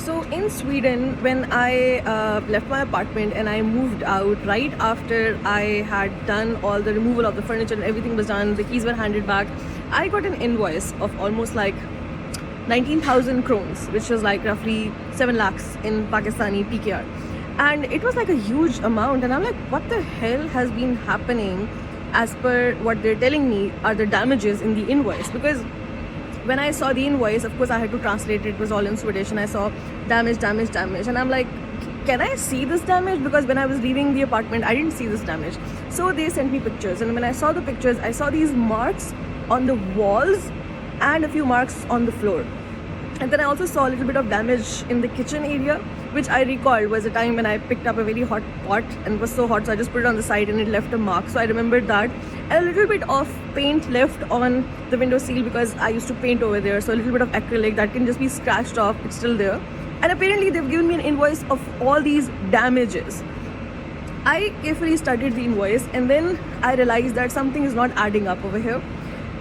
So in Sweden, when I left my apartment and I moved out, right after I had done all the removal of the furniture and everything was done, the keys were handed back, I got an invoice of almost like 19,000 krones, which was like roughly 7 lakhs in Pakistani PKR. And it was like a huge amount. And I'm like, what the hell has been happening as per what they're telling me are the damages in the invoice? Because when I saw the invoice, of course I had to translate it. It was all in Swedish, and I saw damage, damage, damage, and I'm like, can I see this damage? Because when I was leaving the apartment, I didn't see this damage. So they sent me pictures, and when I saw the pictures, I saw these marks on the walls and a few marks on the floor. And then I also saw a little bit of damage in the kitchen area, which I recalled was a time when I picked up a very hot pot and it was so hot, so I just put it on the side and it left a mark. So I remembered that. And a little bit of paint left on the window sill because I used to paint over there. So a little bit of acrylic that can just be scratched off, it's still there. And apparently they've given me an invoice of all these damages. I carefully studied the invoice and then I realized that something is not adding up over here.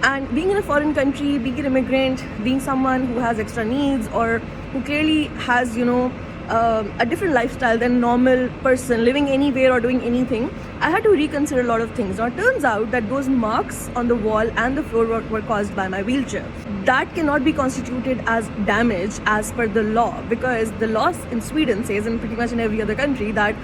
And being in a foreign country, being an immigrant, being someone who has extra needs or who clearly has, a different lifestyle than normal person living anywhere or doing anything, I had to reconsider a lot of things. Now it turns out that those marks on the wall and the floor were caused by my wheelchair. That cannot be constituted as damage as per the law, because the law in Sweden says, and pretty much in every other country, that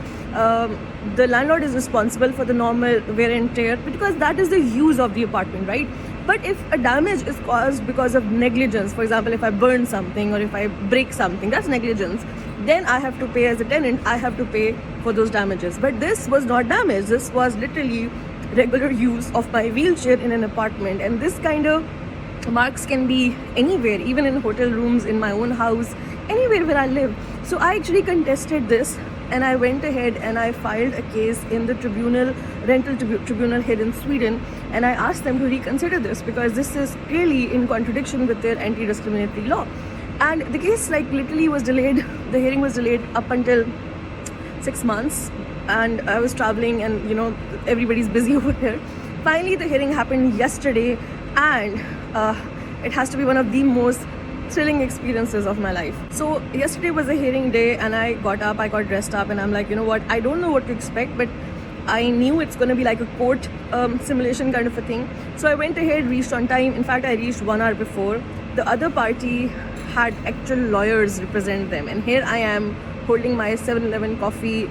the landlord is responsible for the normal wear and tear because that is the use of the apartment, right? But if a damage is caused because of negligence, for example, if I burn something or if I break something, that's negligence, then I have to pay as a tenant, I have to pay for those damages. But this was not damage, this was literally regular use of my wheelchair in an apartment. And this kind of marks can be anywhere, even in hotel rooms, in my own house, anywhere where I live. So I actually contested this and I went ahead and I filed a case in the rental tribunal here in Sweden, and I asked them to reconsider this because this is clearly in contradiction with their anti-discriminatory law. And the case literally was delayed, the hearing was delayed up until 6 months, and I was traveling and everybody's busy over here. Finally the hearing happened yesterday, and it has to be one of the most thrilling experiences of my life. So yesterday was a hearing day and I got up, I got dressed up, and I'm like, I don't know what to expect, but I knew it's going to be like a court simulation kind of a thing. So I went ahead, reached on time. In fact, I reached 1 hour before. The other party had actual lawyers represent them, and here I am holding my 7-Eleven coffee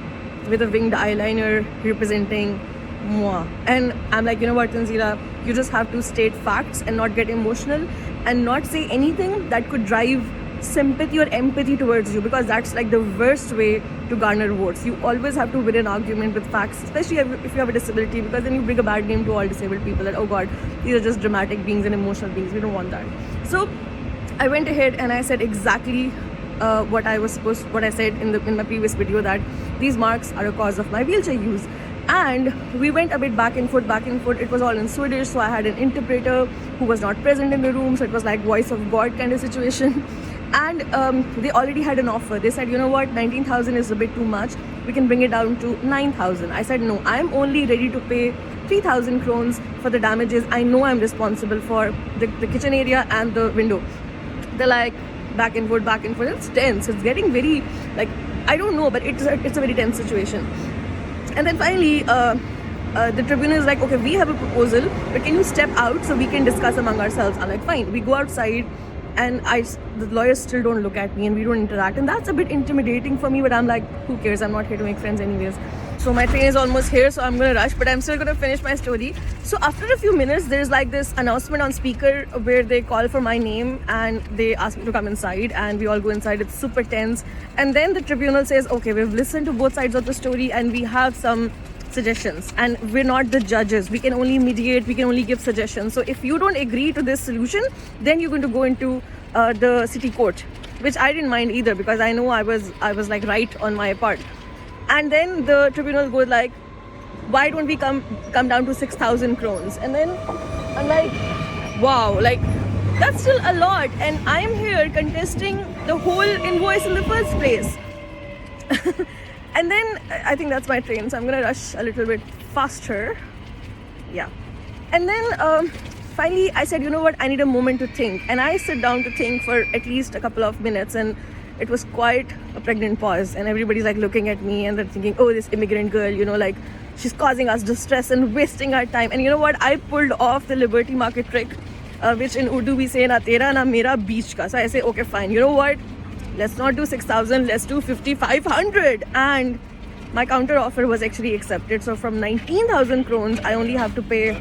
with a winged eyeliner representing moi. And I'm like, Tanzila, you just have to state facts and not get emotional and not say anything that could drive sympathy or empathy towards you, because that's like the worst way to garner votes. You always have to win an argument with facts, especially if you have a disability, because then you bring a bad name to all disabled people that, oh god, these are just dramatic beings and emotional beings. We don't want that. So I went ahead and I said exactly what I said in my previous video, that these marks are a cause of my wheelchair use. And we went a bit back and forth. It was all in Swedish, so I had an interpreter who was not present in the room, so it was like voice of God kind of situation. And they already had an offer. They said, 19,000 is a bit too much, we can bring it down to 9,000. I said no, I'm only ready to pay 3,000 krones for the damages. I know I'm responsible for the kitchen area and the window. They're like back and forth. It's tense, it's getting very I don't know, but it's a very tense situation. And then finally the tribunal is like, okay, we have a proposal, but can you step out so we can discuss among ourselves? I'm like, fine. We go outside, and the lawyers still don't look at me and we don't interact, and that's a bit intimidating for me, but I'm like, who cares, I'm not here to make friends anyways. So my train is almost here, so I'm gonna rush, but I'm still gonna finish my story. So after a few minutes, there's like this announcement on speaker where they call for my name and they ask me to come inside, and we all go inside. It's super tense. And then the tribunal says, okay, we've listened to both sides of the story and we have some suggestions, and we're not the judges, we can only mediate, we can only give suggestions. So if you don't agree to this solution, then you're going to go into the city court, which I didn't mind either, because I know I was like right on my part. And then the tribunal goes like, why don't we come down to 6,000 krones? And then I'm like, wow, that's still a lot, and I'm here contesting the whole invoice in the first place. And then I think that's my train, so I'm gonna rush a little bit faster. Yeah. And then finally I said, I need a moment to think. And I sit down to think for at least a couple of minutes, and it was quite a pregnant pause, and everybody's like looking at me and they're thinking, oh, this immigrant girl, you know, like she's causing us distress and wasting our time. And you know what, I pulled off the Liberty Market trick, which in Urdu we say na tera na mera beach ka. So I say, okay fine, you know what, let's not do 6,000, let's do 5,500. And my counter offer was actually accepted. So from 19,000 crowns I only have to pay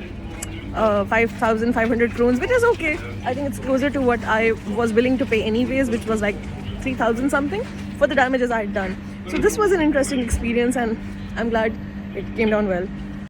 5,500 crowns, which is okay. I think it's closer to what I was willing to pay anyways, which was like 3,000 something for the damages I had done. So this was an interesting experience, and I'm glad it came down well.